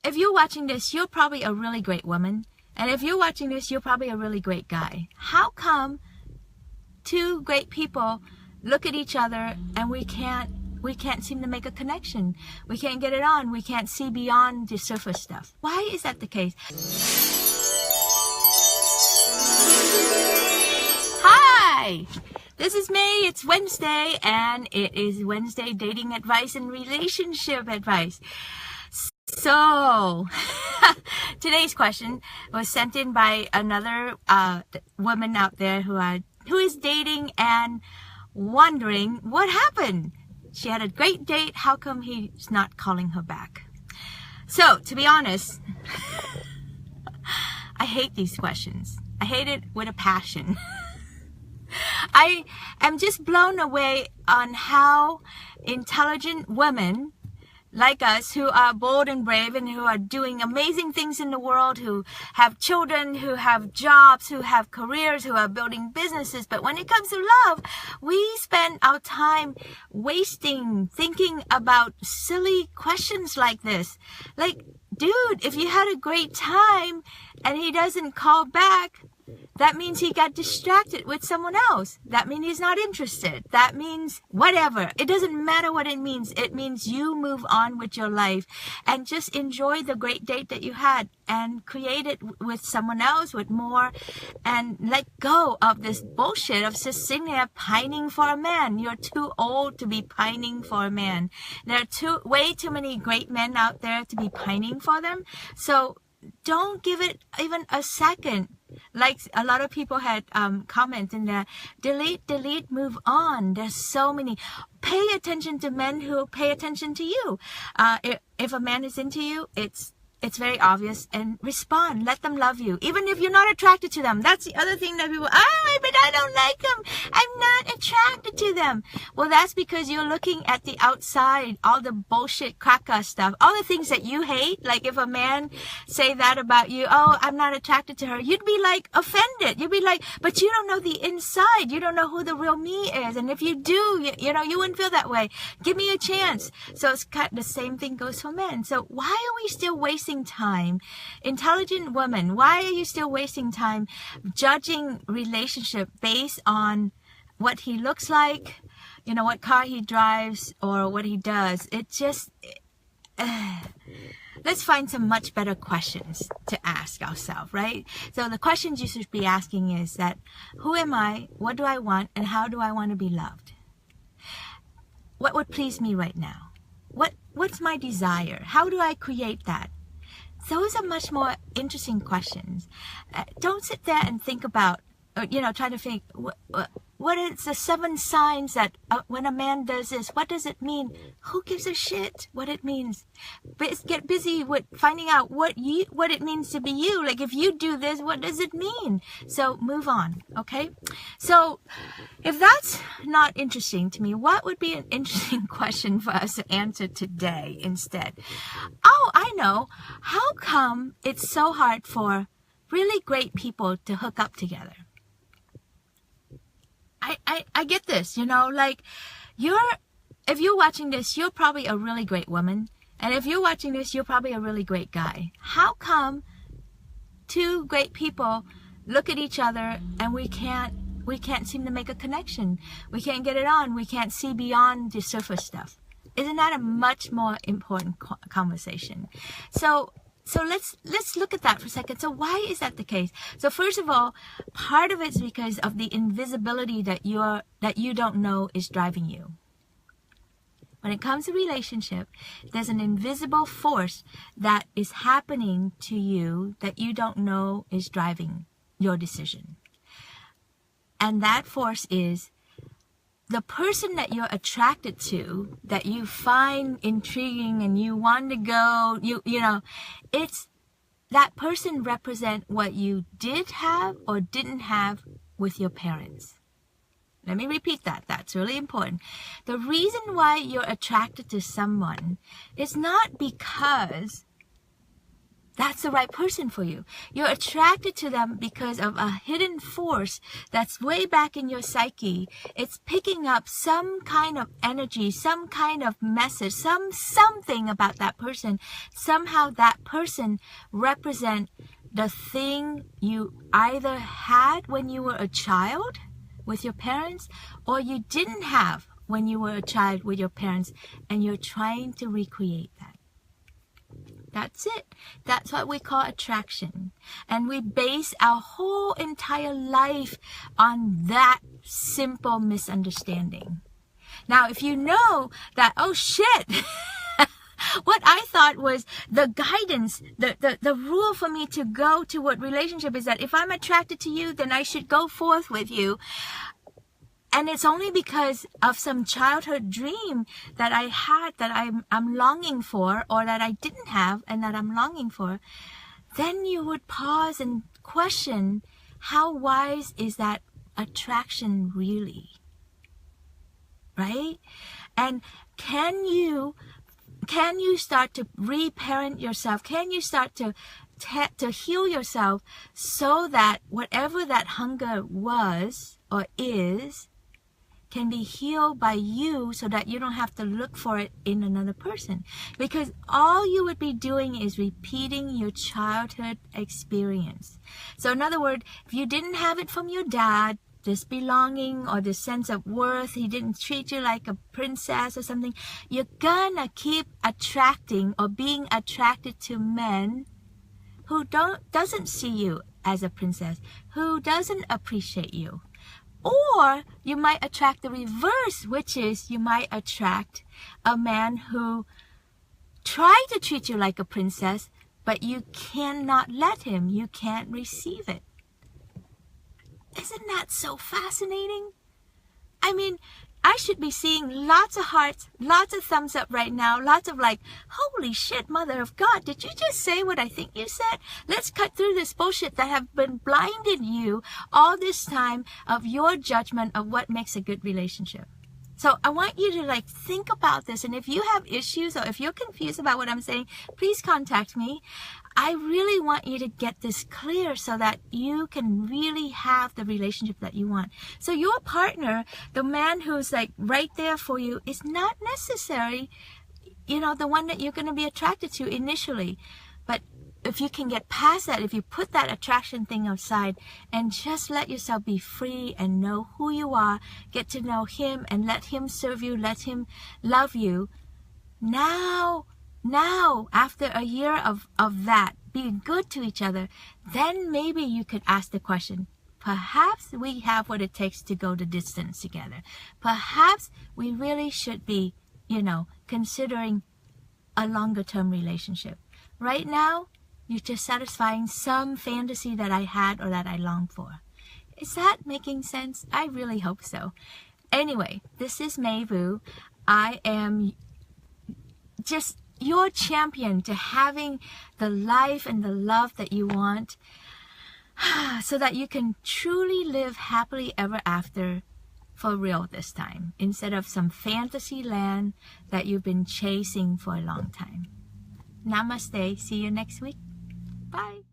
if you're watching this, you're probably a really great woman. And if you're watching this, you're probably a really great guy. How come two great people look at each other and we can't seem to make a connection? We can't get it on. We can't see beyond the surface stuff. Why is that the case? Hi! This is May. It's Wednesday, and it is Wednesday dating advice and relationship advice. So, today's question was sent in by another woman out there who is dating and wondering what happened. She had a great date. How come he's not calling her back? So, to be honest, I hate these questions. I hate it with a passion. I am just blown away on how intelligent women like us, who are bold and brave and who are doing amazing things in the world, who have children, who have jobs, who have careers, who are building businesses. But when it comes to love, we spend our time wasting thinking about silly questions like this. Like, dude, if you had a great time and he doesn't call back, that means he got distracted with someone else. That means he's not interested. That means whatever. It doesn't matter what it means. It means you move on with your life and just enjoy the great date that you had and create it with someone else, with more, and let go of this bullshit of just sitting there pining for a man. You're too old to be pining for a man. There are way too many great men out there to be pining for them. So don't give it even a second. Like a lot of people had comment in there, delete, move on. There's so many. Pay attention to men who pay attention to you. If a man is into you, it's very obvious, and respond. Let them love you, even if you're not attracted to them. That's the other thing that people, but I don't like them. I'm not attracted to them. Well, that's because you're looking at the outside, all the bullshit caca stuff, all the things that you hate. Like if a man say that about you, oh, I'm not attracted to her, you'd be like offended. You'd be like, but you don't know the inside. You don't know who the real me is. And if you do, you wouldn't feel that way. Give me a chance. So it's kind of the same thing goes for men. So why are we still wasting time? Intelligent woman, why are you still wasting time judging relationship based on what he looks like, what car he drives, or what he does? It just let's find some much better questions to ask ourselves, right? So the questions you should be asking is that, who am I, what do I want, and how do I want to be loved? What would please me right now? What's my desire? How do I create that? Those are much more interesting questions. Don't sit there and think about, try to think, what is the 7 signs that when a man does this, what does it mean? Who gives a shit what it means? Get busy with finding out what it means to be you. Like if you do this, what does it mean? So move on, okay? So if that's not interesting to me, what would be an interesting question for us to answer today instead? Oh, I know. How come it's so hard for really great people to hook up together? I get this, like if you're watching this, you're probably a really great woman. And if you're watching this, you're probably a really great guy. How come two great people look at each other and we can't seem to make a connection? We can't get it on. We can't see beyond the surface stuff. Isn't that a much more important conversation? So let's look at that for a second. So why is that the case? So first of all, part of it's because of the invisibility that you don't know is driving you. When it comes to relationship, there's an invisible force that is happening to you that you don't know is driving your decision. And that force is the person that you're attracted to, that you find intriguing and you want to go, it's that person represent what you did have or didn't have with your parents. Let me repeat that. That's really important. The reason why you're attracted to someone is not because that's the right person for you. You're attracted to them because of a hidden force that's way back in your psyche. It's picking up some kind of energy, some kind of message, something about that person. Somehow that person represents the thing you either had when you were a child with your parents, or you didn't have when you were a child with your parents, and you're trying to recreate that. That's it. That's what we call attraction. And we base our whole entire life on that simple misunderstanding. Now, if you know that, oh shit, what I thought was the guidance, the rule for me to go toward relationship is that if I'm attracted to you, then I should go forth with you. And it's only because of some childhood dream that I had that I'm longing for, or that I didn't have and that I'm longing for. Then you would pause and question, how wise is that attraction really? Right? And can you start to reparent yourself? Can you start to heal yourself so that whatever that hunger was or is can be healed by you, so that you don't have to look for it in another person? Because all you would be doing is repeating your childhood experience. So in other words, if you didn't have it from your dad, this belonging or this sense of worth, he didn't treat you like a princess or something, you're gonna keep attracting or being attracted to men who doesn't see you as a princess, who doesn't appreciate you. Or you might attract the reverse, which is you might attract a man who tried to treat you like a princess, but you cannot let him. You can't receive it. Isn't that so fascinating? I mean, I should be seeing lots of hearts, lots of thumbs up right now, lots of like, holy shit, mother of God, did you just say what I think you said? Let's cut through this bullshit that have been blinded you all this time of your judgment of what makes a good relationship. So I want you to like think about this. And if you have issues or if you're confused about what I'm saying, please contact me. I really want you to get this clear so that you can really have the relationship that you want. So your partner, the man who's like right there for you, is not necessarily, the one that you're going to be attracted to initially. But if you can get past that, if you put that attraction thing aside and just let yourself be free and know who you are, get to know him and let him serve you, let him love you. Now, after a year of that, being good to each other, then maybe you could ask the question, perhaps we have what it takes to go the distance together. Perhaps we really should be, considering a longer term relationship. Right now, you're just satisfying some fantasy that I had or that I longed for. Is that making sense? I really hope so. Anyway, this is Mai Vu. I am just your champion to having the life and the love that you want, so that you can truly live happily ever after for real this time, instead of some fantasy land that you've been chasing for a long time. Namaste. See you next week. Bye.